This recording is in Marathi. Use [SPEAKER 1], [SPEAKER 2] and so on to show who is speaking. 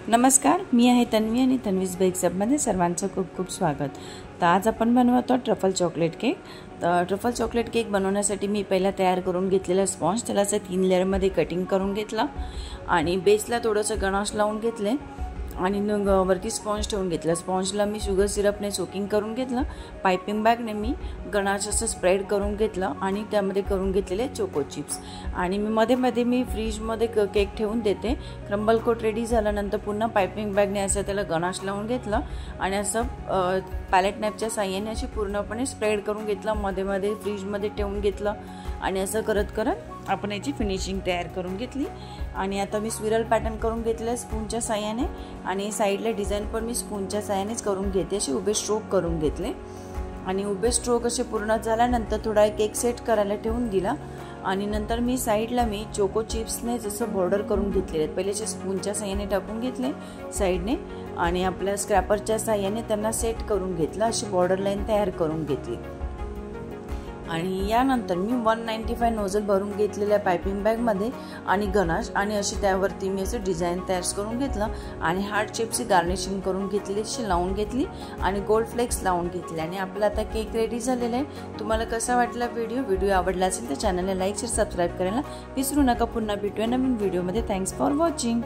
[SPEAKER 1] नमस्कार, मी आहे तन्वी आणि तन्वीज बेक्स मध्ये सर्वांचं खूप खूप स्वागत। तर आज आपण बनवतो ट्रफल चॉकलेट केक। तर ट्रफल चॉकलेट केक बनवण्यासाठी मी पहिला तयार करून घेतलेला स्पॉन्ज त्याला 3 लेयर मध्ये कटिंग करून घेतला आणि बेसला थोडंसं गणाश लावून घेतले आणि वरती स्पॉन्ज ठेवून घेतला। स्पॉन्जला मी शुगर सिरपने सोकिंग करून घेतलं। पाइपिंग बॅगने मी गणाश असं स्प्रेड करून घेतलं आणि त्यामध्ये करून घेतलेले चोको चिप्स आणि मध्ये मध्ये मी फ्रीज मध्ये केक ठेवून देते। क्रम्बल कोट रेडी झाल्यानंतर पुन्हा पाइपिंग बॅगने असं त्याला गणाश लावून घेतलं आणि असं पॅलेट नाईफच्या साहाय्याने अशी पूर्णपणे स्प्रेड करून घेतलं। मध्ये मध्ये फ्रीज मध्ये ठेवून घेतलं आणि असं करत करत आपण याची फिनिशिंग तयार करून घेतली। आणि आता मी स्विरल पॅटर्न करून घेतले स्पूनच्या साहाय्याने आणि साइडला डिझाइन पण मी स्पूनच्या साहाय्यानेच करून घेते। असे उभे स्ट्रोक करून घेतले आणि उभे स्ट्रोक असे पूर्ण झाल्यानंतर थोडा केक सेट करायला ठेवून दिला आणि नंतर मी साइडला मी चोको चिप्सने जसं बॉर्डर करून घेतले। पहिले स्पूनच्या साहाय्याने टाकून घेतले साइडने आणि आपल्या स्क्रॅपरच्या साहाय्याने त्यांना सेट करून घेतलं। अशी बॉर्डर लाईन तयार करून घेतली आणि यानंतर मी 195 नोझल भरून घेतलेल्या पाइपिंग बॅग मध्ये आणि गणाश आणि अशी त्यावरती मी असं डिझाइन तयार करून घेतलं आणि हार्ट शेपची गार्निशिंग करून घेतली, अशी लावून घेतली आणि गोल्ड फ्लेक्स लावून घेतले आणि आपला आता केक रेडी झालेला आहे। तुम्हाला कसा वाटला व्हिडिओ आवडला असेल तर चॅनलला लाईक शेअर सबस्क्राइब करायला विसरू नका। पुन्हा भेटूया नवीन व्हिडिओमध्ये। Thanks for watching.